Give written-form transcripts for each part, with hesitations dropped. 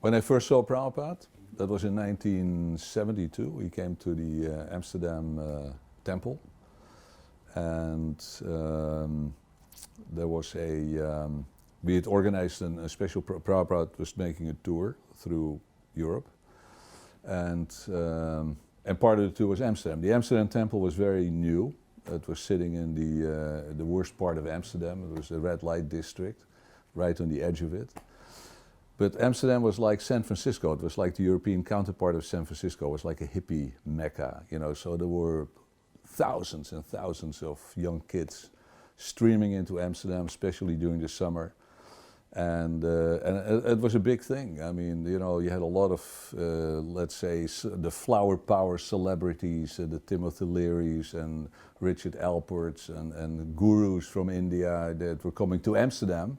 When I first saw Prabhupada, that was in 1972. He came to the Amsterdam temple, and there was we had organized a special, Prabhupada was making a tour through Europe, and part of the tour was Amsterdam. The Amsterdam temple was very new. It was sitting in the worst part of Amsterdam. It was a red light district, right on the edge of it. But Amsterdam was like San Francisco. It was like the European counterpart of San Francisco. It was like a hippie mecca, you know. So there were thousands and thousands of young kids streaming into Amsterdam, especially during the summer. And it was a big thing. I mean, you know, you had a lot of, let's say, the flower power celebrities, the Timothy Learys and Richard Alperts and gurus from India that were coming to Amsterdam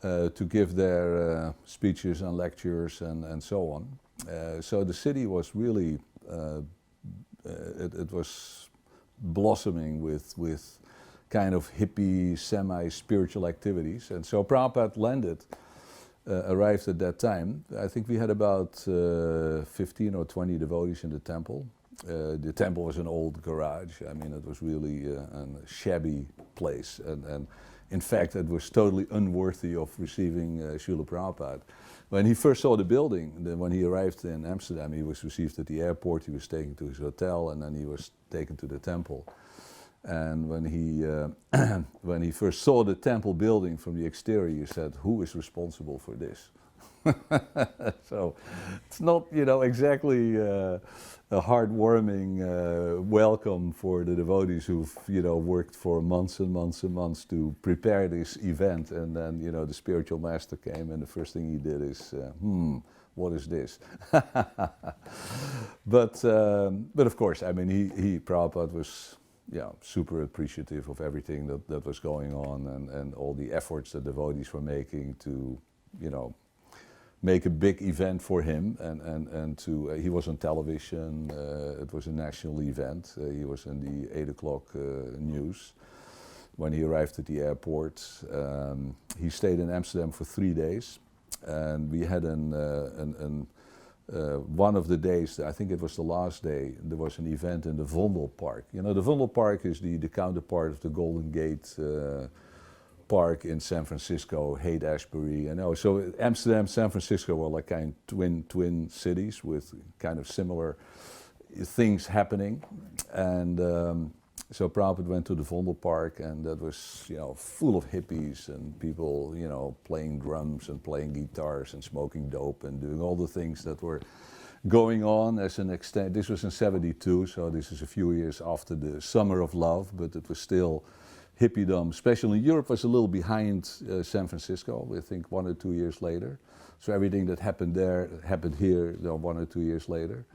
to give their speeches and lectures and so on. So the city was really, it was blossoming with kind of hippie, semi-spiritual activities. And so Prabhupada arrived at that time. I think we had about 15 or 20 devotees in the temple. The temple was an old garage. I mean, it was really a shabby place. And in fact, it was totally unworthy of receiving Srila Prabhupada. When he first saw the building, when he arrived in Amsterdam, he was received at the airport, he was taken to his hotel, and then he was taken to the temple. And when he first saw the temple building from the exterior, he said, "Who is responsible for this?" So it's not, you know, exactly a heartwarming welcome for the devotees who've, you know, worked for months and months and months to prepare this event. And then, you know, the spiritual master came, and the first thing he did is, what is this? But of course, I mean, Prabhupada was, yeah, super appreciative of everything that was going on and all the efforts that devotees were making to, you know, make a big event for him and to, he was on television, it was a national event, he was in the 8 o'clock news when he arrived at the airport. He stayed in Amsterdam for 3 days, and we had one of the days, I think it was the last day, there was an event in the Vondelpark. You know, the Vondelpark is the counterpart of the Golden Gate Park in San Francisco, Haight-Ashbury, you know. So Amsterdam, San Francisco were like kind of twin cities with kind of similar things happening. And so Prabhupada went to the Vondelpark, and that was, you know, full of hippies and people, you know, playing drums and playing guitars and smoking dope and doing all the things that were going on as an extent. This was in '72, so this is a few years after the Summer of Love, but it was still hippiedom, especially Europe was a little behind San Francisco, I think 1 or 2 years later. So everything that happened there happened here, you know, 1 or 2 years later.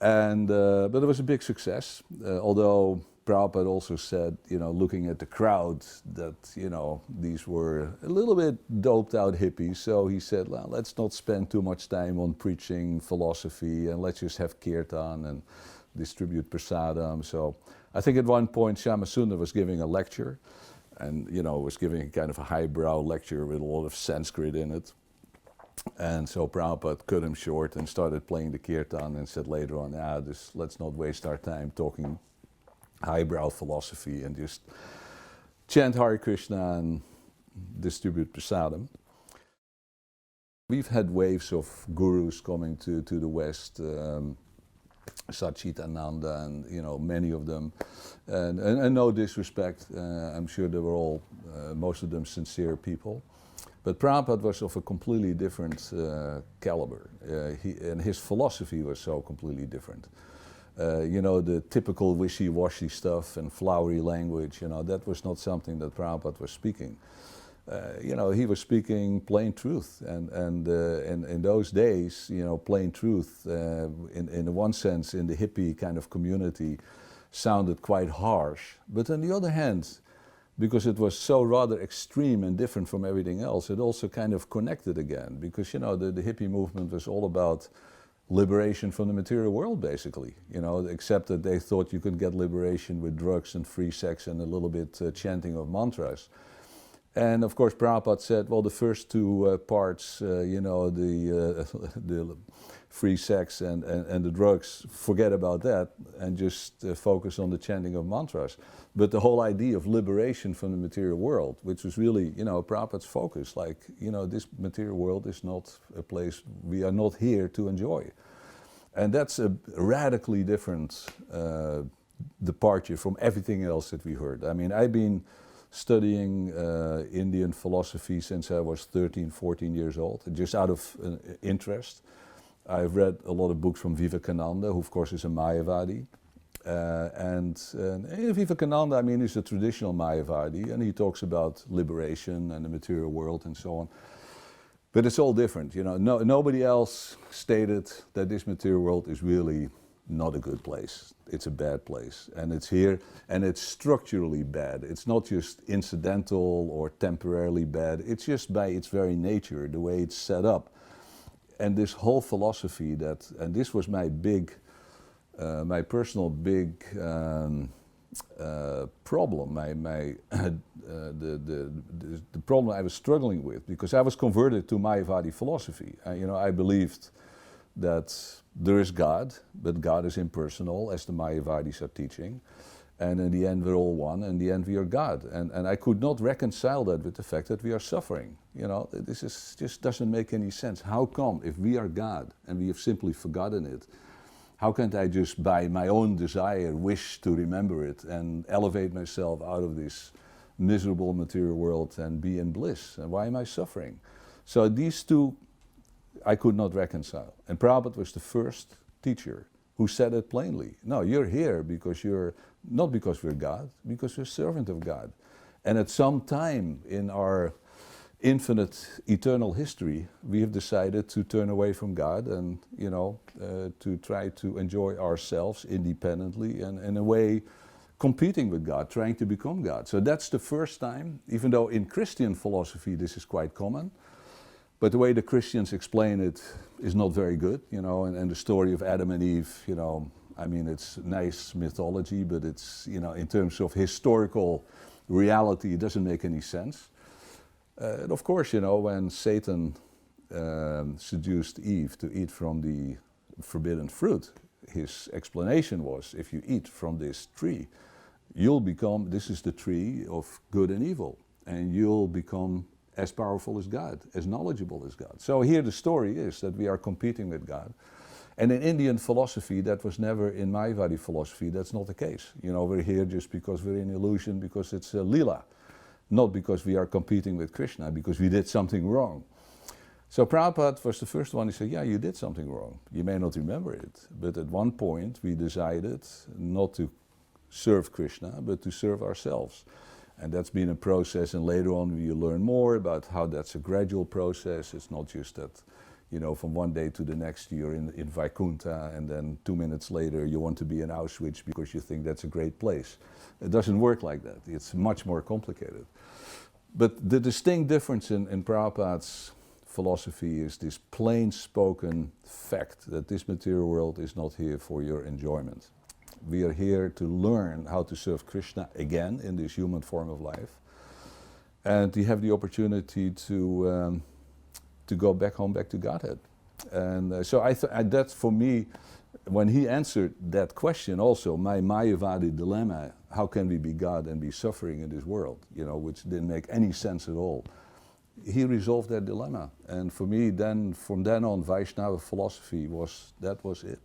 And, but it was a big success, although Prabhupada also said, you know, looking at the crowd, that, you know, these were a little bit doped out hippies. So he said, well, let's not spend too much time on preaching philosophy, and let's just have kirtan and distribute prasadam. So I think at one point Shyamasundar was giving a lecture, and, you know, was giving kind of a highbrow lecture with a lot of Sanskrit in it. And so Prabhupada cut him short and started playing the kirtan and said later on, let's not waste our time talking highbrow philosophy and just chant Hare Krishna and distribute prasadam. We've had waves of gurus coming to the West, Satchitananda and, you know, many of them, and no disrespect, I'm sure they were all, most of them sincere people. But Prabhupada was of a completely different caliber, and his philosophy was so completely different. You know, the typical wishy-washy stuff and flowery language, you know, that was not something that Prabhupada was speaking. You know, he was speaking plain truth, and in those days, you know, plain truth, in one sense, in the hippie kind of community, sounded quite harsh. But on the other hand, because it was so rather extreme and different from everything else, it also kind of connected again. Because, you know, the hippie movement was all about liberation from the material world, basically. You know, except that they thought you could get liberation with drugs and free sex and a little bit chanting of mantras. And of course, Prabhupada said, well, the first two parts, the free sex and the drugs, forget about that and just focus on the chanting of mantras. But the whole idea of liberation from the material world, which was really, Prabhupada's focus, like, this material world is not a place we are not here to enjoy. And that's a radically different departure from everything else that we heard. I mean, I've been studying Indian philosophy since I was 13, 14 years old, just out of interest. I've read a lot of books from Vivekananda, who of course is a Mayavadi. Vivekananda, I mean, is a traditional Mayavadi, and he talks about liberation and the material world and so on. But it's all different, nobody else stated that this material world is really not a good place. It's a bad place, and it's here, and it's structurally bad. It's not just incidental or temporarily bad. It's just by its very nature, the way it's set up. And this whole philosophy and this was my my personal big problem, the problem I was struggling with, because I was converted to Mayavadi philosophy. I believed that there is God, but God is impersonal, as the Mayavadis are teaching. And in the end, we're all one, and in the end, we are God. And I could not reconcile that with the fact that we are suffering. This just doesn't make any sense. How come, if we are God, and we have simply forgotten it, how can't I just, by my own desire, wish to remember it and elevate myself out of this miserable material world and be in bliss? And why am I suffering? So these two I could not reconcile. And Prabhupada was the first teacher who said it plainly. No, you're here because not because we're God, because we're servant of God. And at some time in our infinite eternal history, we have decided to turn away from God and, to try to enjoy ourselves independently and in a way competing with God, trying to become God. So that's the first time, even though in Christian philosophy this is quite common. But the way the Christians explain it is not very good, and the story of Adam and Eve, I mean, it's nice mythology, but it's, in terms of historical reality, it doesn't make any sense. And of course, when Satan seduced Eve to eat from the forbidden fruit, his explanation was, if you eat from this tree, this is the tree of good and evil, and you'll become as powerful as God, as knowledgeable as God. So here the story is that we are competing with God. And in Indian philosophy, that was never in Mayavadi philosophy, that's not the case. We're here just because we're in illusion, because it's a lila, not because we are competing with Krishna, because we did something wrong. So Prabhupada was the first one who said, yeah, you did something wrong. You may not remember it, but at one point we decided not to serve Krishna, but to serve ourselves. And that's been a process, and later on you learn more about how that's a gradual process. It's not just that, from one day to the next you're in Vaikuntha, and then 2 minutes later you want to be in Auschwitz because you think that's a great place. It doesn't work like that. It's much more complicated. But the distinct difference in Prabhupada's philosophy is this plain-spoken fact that this material world is not here for your enjoyment. We are here to learn how to serve Krishna again in this human form of life, and to have the opportunity to go back home, back to Godhead. And so that's for me, when he answered that question also, my Mayavadi dilemma, how can we be God and be suffering in this world, which didn't make any sense at all. He resolved that dilemma. And for me, then, from then on, Vaisnava philosophy was it.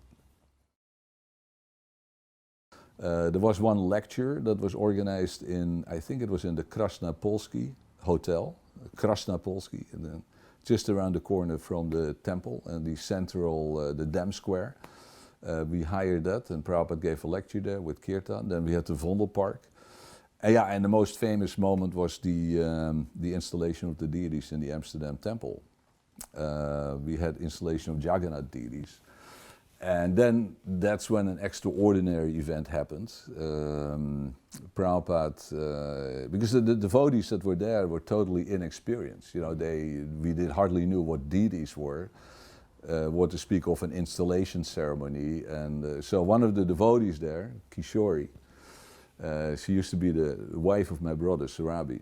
There was one lecture that was organized I think it was in the Krasnopolsky Hotel, Krasnopolsky, and then just around the corner from the temple and the central, the Dam Square. We hired that, and Prabhupada gave a lecture there with Kirtan. Then we had the Vondelpark. And the most famous moment was the installation of the deities in the Amsterdam temple. We had installation of Jagannath deities. And then that's when an extraordinary event happened. Prabhupada, because the devotees that were there were totally inexperienced. We hardly knew what deities were, what to speak of an installation ceremony. And so one of the devotees there, Kishori, she used to be the wife of my brother, Surabi.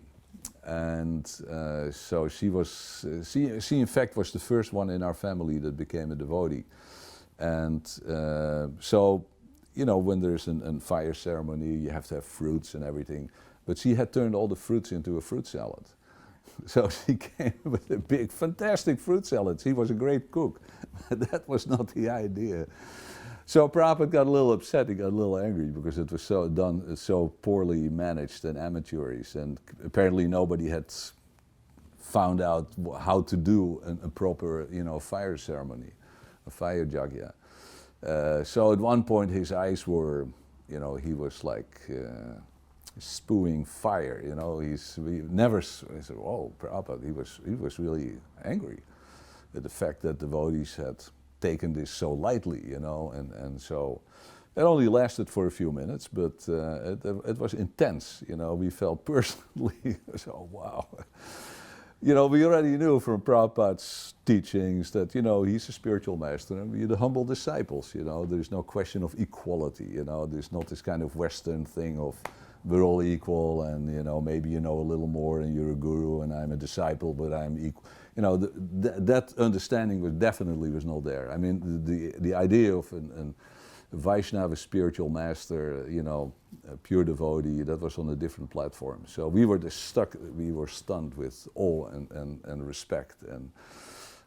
So she in fact was the first one in our family that became a devotee. And so, you know, when there's a fire ceremony, you have to have fruits and everything. But she had turned all the fruits into a fruit salad. So she came with a big, fantastic fruit salad. She was a great cook. That was not the idea. So Prabhupada got a little upset, he got a little angry because it was so poorly managed and amateurish, and apparently nobody had found out how to do a proper, you know, fire ceremony, a fire yajna. So at one point his eyes were, you know, he was like spewing fire, you know. He said, "Oh, Prabhupada," he was really angry at the fact that devotees had taken this so lightly, you know, and so it only lasted for a few minutes, but it was intense, you know. We felt personally, so wow. You know, we already knew from Prabhupada's teachings that, you know, he's a spiritual master and we're the humble disciples, you know. There's no question of equality, you know. There's not this kind of Western thing of we're all equal and, you know, maybe you know a little more and you're a guru and I'm a disciple, but I'm equal. You know, that understanding was definitely not there. I mean, the idea of a Vaisnava spiritual master, you know, a pure devotee, that was on a different platform. So we were stunned with awe and respect. And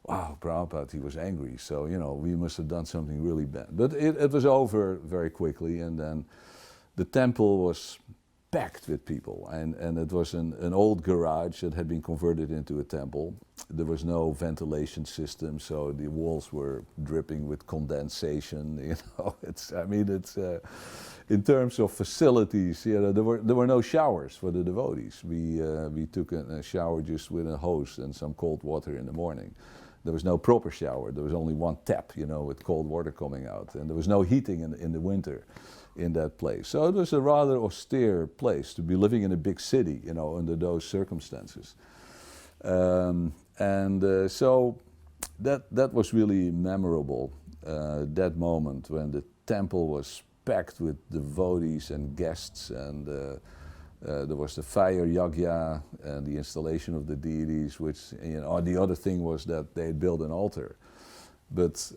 wow, Prabhupada, he was angry. So, you know, we must have done something really bad. But it was over very quickly, and then the temple was packed with people, and it was an old garage that had been converted into a temple. There was no ventilation system, so the walls were dripping with condensation, you know. It's in terms of facilities, you know, there were no showers for the devotees. We took a shower just with a hose and some cold water in the morning. There was no proper shower. There was only one tap, you know, with cold water coming out, and there was no heating in the winter in that place. So it was a rather austere place to be living in a big city, you know, under those circumstances. So that was really memorable, that moment when the temple was packed with devotees and guests, and there was the fire yajna and the installation of the deities, which, you know, the other thing was that they had built an altar. But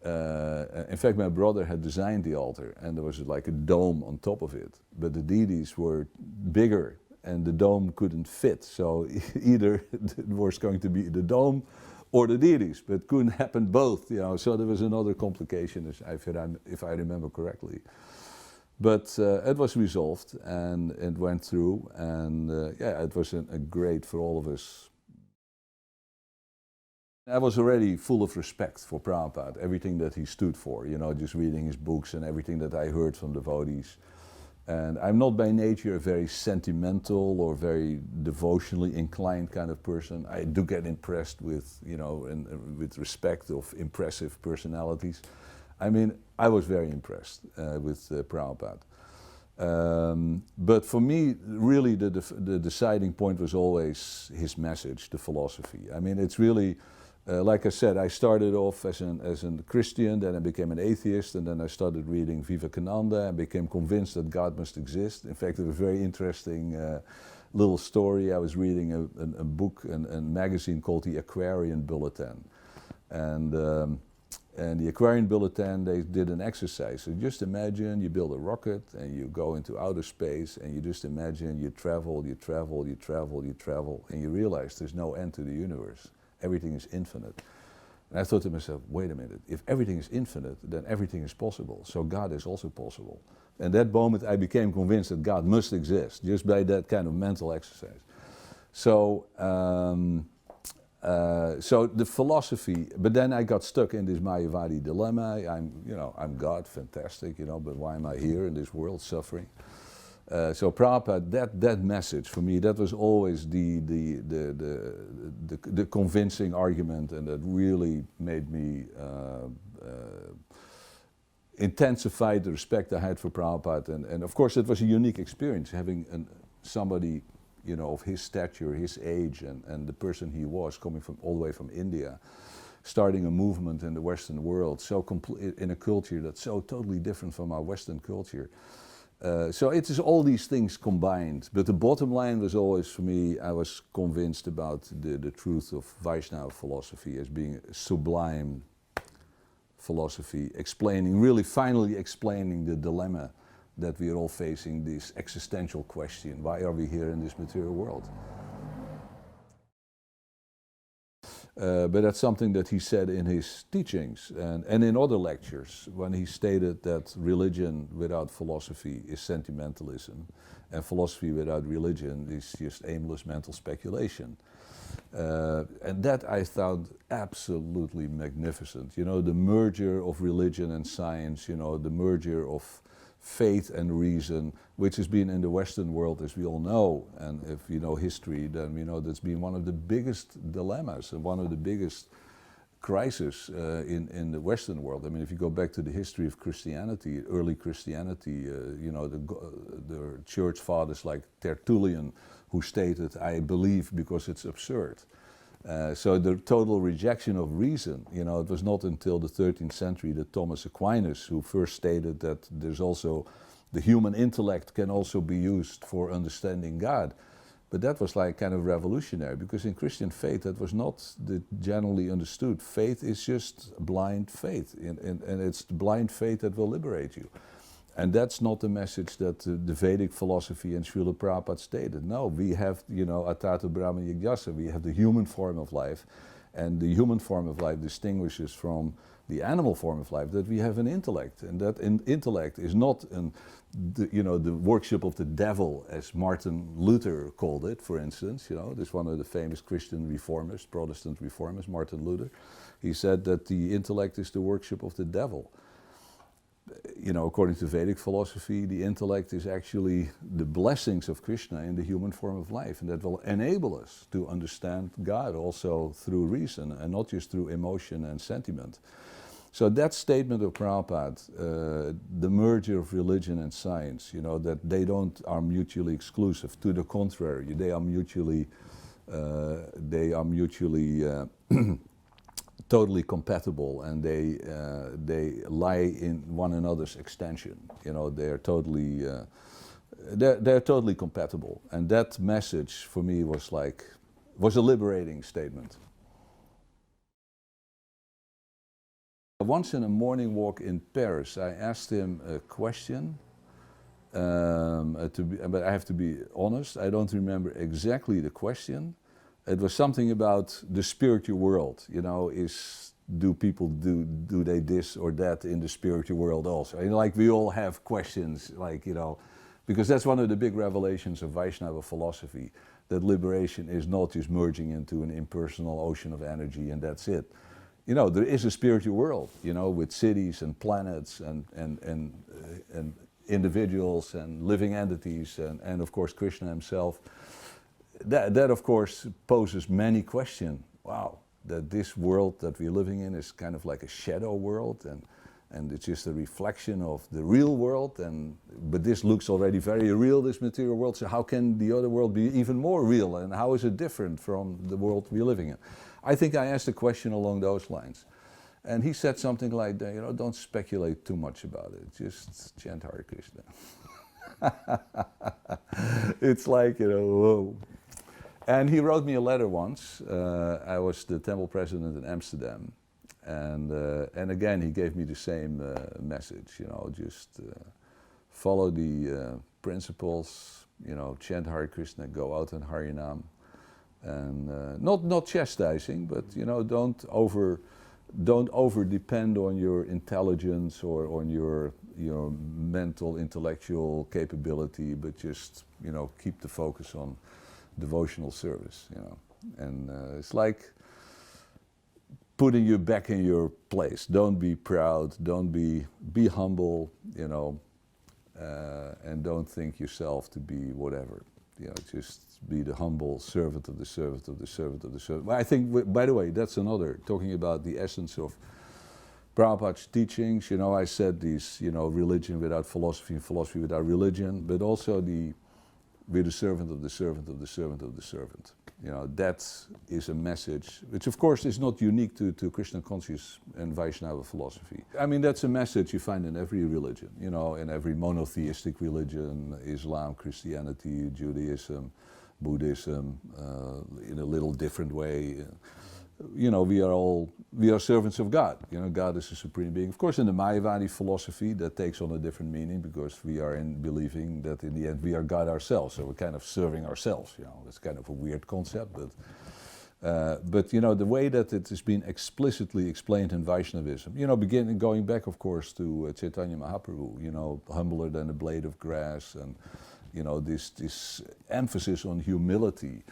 in fact, my brother had designed the altar, and there was like a dome on top of it. But the deities were bigger, and the dome couldn't fit. So either it was going to be the dome or the deities, but it couldn't happen both, you know. So there was another complication, if I remember correctly. But it was resolved, and it went through, and yeah, it was a great for all of us. I was already full of respect for Prabhupada, everything that he stood for, you know, just reading his books and everything that I heard from devotees. And I'm not by nature a very sentimental or very devotionally inclined kind of person. I do get impressed with, you know, with respect of impressive personalities. I mean, I was very impressed with Prabhupada. But for me, really the deciding point was always his message, the philosophy. I mean, it's really, like I said, I started off as a Christian, then I became an atheist, and then I started reading Vivekananda and became convinced that God must exist. In fact, it was a very interesting little story. I was reading a book, a magazine called the Aquarian Bulletin. And the Aquarian Bulletin, they did an exercise. So just imagine you build a rocket and you go into outer space, and you just imagine you travel, you travel, you travel, you travel, and you realize there's no end to the universe. Everything is infinite. And I thought to myself, wait a minute, if everything is infinite, then everything is possible. So God is also possible. And that moment I became convinced that God must exist, just by that kind of mental exercise. So, so the philosophy, but then I got stuck in this Mayavadi dilemma. I'm God, fantastic, you know, but why am I here in this world suffering? So Prabhupada, that message for me, that was always the convincing argument, and that really made me intensify the respect I had for Prabhupada. And of course, it was a unique experience having somebody, you know, of his stature, his age, and the person he was, coming from all the way from India, starting a movement in the Western world, so in a culture that's so totally different from our Western culture. So it is all these things combined. But the bottom line was always for me, I was convinced about the truth of Vaisnava philosophy as being a sublime philosophy, explaining, really finally explaining the dilemma that we are all facing, this existential question, why are we here in this material world? But that's something that he said in his teachings and in other lectures when he stated that religion without philosophy is sentimentalism and philosophy without religion is just aimless mental speculation. And that I found absolutely magnificent. You know, the merger of religion and science, you know, the merger of faith and reason, which has been in the Western world, as we all know, and if you know history, then we know that's been one of the biggest dilemmas and one of the biggest crises in the Western world. I mean, if you go back to the history of Christianity, early Christianity, you know, the church fathers like Tertullian, who stated, I believe because it's absurd. So the total rejection of reason, you know, it was not until the 13th century that Thomas Aquinas, who first stated that there's also, the human intellect can also be used for understanding God. But that was like kind of revolutionary, because in Christian faith that was not generally understood. Faith is just blind faith, and it's blind faith that will liberate you. And that's not the message that the Vedic philosophy and Srila Prabhupada stated. No, we have, you know, Atata Brahma Jigyasa, we have the human form of life, and the human form of life distinguishes from the animal form of life that we have an intellect, and that intellect is not you know, the worship of the devil, as Martin Luther called it, for instance. You know, this one of the famous Christian reformers, Protestant reformers, Martin Luther. He said that the intellect is the worship of the devil. You know, according to Vedic philosophy, the intellect is actually the blessings of Krishna in the human form of life, and that will enable us to understand God also through reason and not just through emotion and sentiment. So that statement of Prabhupada, the merger of religion and science, you know, that they are mutually exclusive. To the contrary, they are mutually totally compatible, and they lie in one another's extension. You know, they're totally compatible, and that message for me was a liberating statement. Once in a morning walk in Paris, I asked him a question, but I have to be honest, I don't remember exactly the question. It was something about the spiritual world, you know, do people do they this or that in the spiritual world also? And like we all have questions, like, you know, because that's one of the big revelations of Vaisnava philosophy, that liberation is not just merging into an impersonal ocean of energy and that's it. You know, there is a spiritual world, you know, with cities and planets and individuals and living entities and of course Krishna himself. That of course poses many questions. Wow, that this world that we're living in is kind of like a shadow world, and it's just a reflection of the real world, but this looks already very real, this material world, so how can the other world be even more real, and how is it different from the world we're living in? I think I asked a question along those lines, and he said something like, you know, don't speculate too much about it, just chant Hare Krishna. It's like, you know, whoa. And he wrote me a letter once. I was the temple president in Amsterdam, and again he gave me the same message. You know, just follow the principles. You know, chant Hare Krishna, go out in Harinam, and not chastising, but you know, don't over depend on your intelligence or on your mental intellectual capability, but just, you know, keep the focus on devotional service, you know, and it's like putting you back in your place. Don't be proud, don't be humble, you know, and don't think yourself to be whatever, you know, just be the humble servant of the servant of the servant of the servant. Well, I think, by the way, that's another, talking about the essence of Prabhupada's teachings, you know, I said these, you know, religion without philosophy and philosophy without religion, but also we're the servant of the servant of the servant of the servant. You know, that is a message, which of course is not unique to Krishna conscious and Vaisnava philosophy. I mean, that's a message you find in every religion, you know, in every monotheistic religion, Islam, Christianity, Judaism, Buddhism, in a little different way. You know, we are servants of God. You know, God is the supreme being. Of course, in the Mayavadi philosophy, that takes on a different meaning because we are in believing that in the end we are God ourselves. So we're kind of serving ourselves. You know, it's kind of a weird concept, but you know, the way that it has been explicitly explained in Vaishnavism. You know, going back, of course, to Chaitanya Mahaprabhu. You know, humbler than a blade of grass, and you know, this emphasis on humility.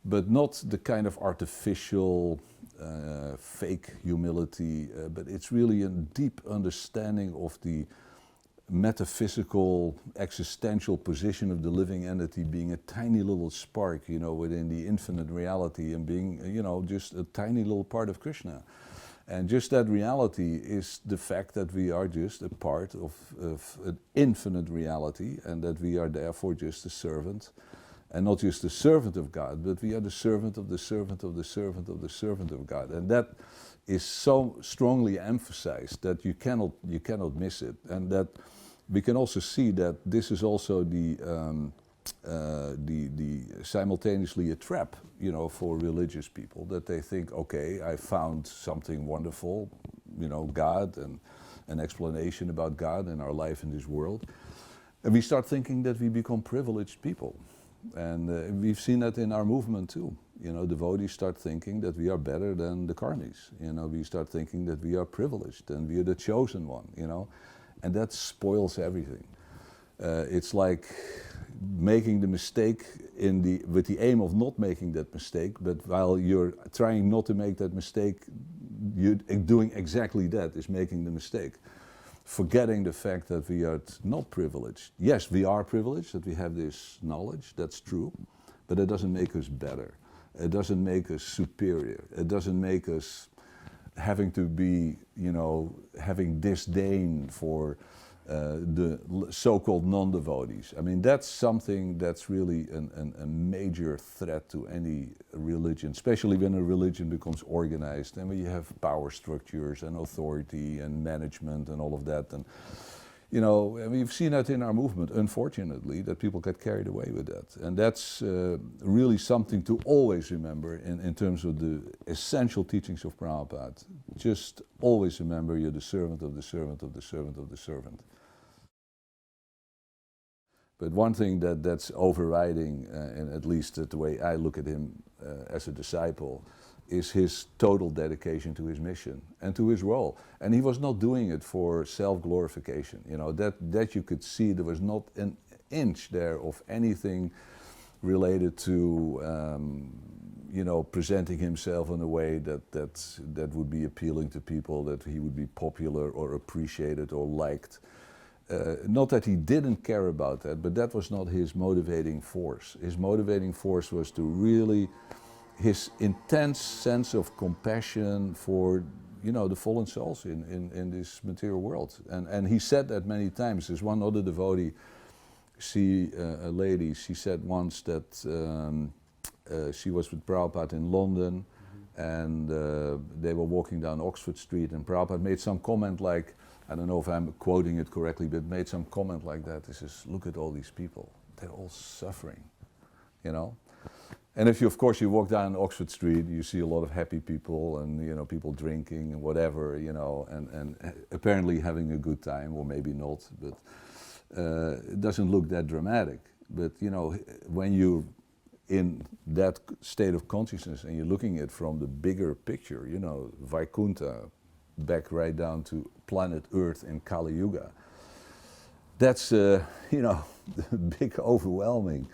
But not the kind of artificial, fake humility, but it's really a deep understanding of the metaphysical, existential position of the living entity being a tiny little spark, you know, within the infinite reality and being, you know, just a tiny little part of Krishna. And just that reality is the fact that we are just a part of an infinite reality and that we are therefore just a servant. And not just the servant of God, but we are the servant of the servant of the servant of the servant of God. And that is so strongly emphasized that you cannot miss it. And that we can also see that this is also the simultaneously a trap, you know, for religious people, that they think, okay, I found something wonderful, you know, God and an explanation about God and our life in this world. And we start thinking that we become privileged people. And we've seen that in our movement too. You know, devotees start thinking that we are better than the karmis. You know, we start thinking that we are privileged and we are the chosen one, you know. And that spoils everything. It's like making the mistake with the aim of not making that mistake, but while you're trying not to make that mistake, you're doing exactly that, is making the mistake. Forgetting the fact that we are not privileged. Yes, we are privileged, that we have this knowledge, that's true, but it doesn't make us better. It doesn't make us superior. It doesn't make us having to be, you know, having disdain for the so-called non-devotees. I mean, that's something that's really a major threat to any religion, especially when a religion becomes organized and when you have power structures and authority and management and all of that. And, you know, and we've seen that in our movement, unfortunately, that people get carried away with that. And that's really something to always remember in terms of the essential teachings of Prabhupada. Just always remember you're the servant of the servant of the servant of the servant. But one thing that's overriding, and at least the way I look at him as a disciple, is his total dedication to his mission and to his role. And he was not doing it for self-glorification. You know, that you could see there was not an inch there of anything related to, you know, presenting himself in a way that would be appealing to people, that he would be popular or appreciated or liked. Not that he didn't care about that, but that was not his motivating force. His motivating force was to really, his intense sense of compassion for, you know, the fallen souls in this material world. And he said that many times. There's one other devotee, a lady, she said once that she was with Prabhupada in London, and they were walking down Oxford Street, and Prabhupada made some comment like, I don't know if I'm quoting it correctly, but made some comment like that. He says, look at all these people. They're all suffering, you know? And if you, of course, you walk down Oxford Street, you see a lot of happy people and, you know, people drinking and whatever, you know, and apparently having a good time, or maybe not, but it doesn't look that dramatic. But, you know, when you're in that state of consciousness and you're looking at it from the bigger picture, you know, Vaikuntha, back right down to planet Earth in Kali Yuga. That's, you know, the big overwhelming,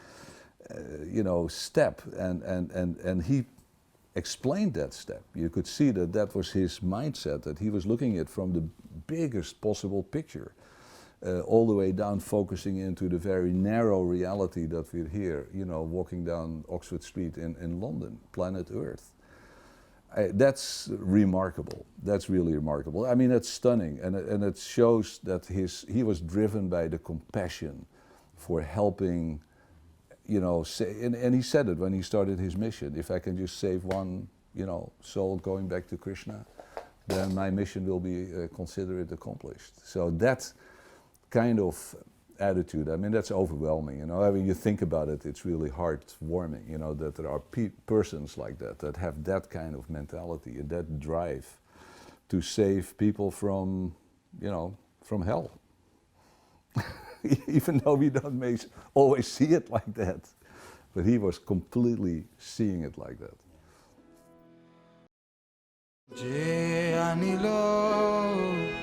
you know, step. And he explained that step. You could see that that was his mindset, that he was looking at from the biggest possible picture, all the way down, focusing into the very narrow reality that we're here, you know, walking down Oxford Street in London, planet Earth. That's remarkable. That's really remarkable. I mean, that's stunning, and it shows that he was driven by the compassion for helping you know, and he said it when he started his mission, if I can just save one, you know, soul going back to Krishna, then my mission will be considered accomplished. So that kind of attitude, I mean, that's overwhelming, you know. I mean, you think about it, it's really heartwarming, you know, that there are persons like that, that have that kind of mentality and that drive to save people from, you know, from hell. Even though we don't always see it like that. But he was completely seeing it like that. Je anilo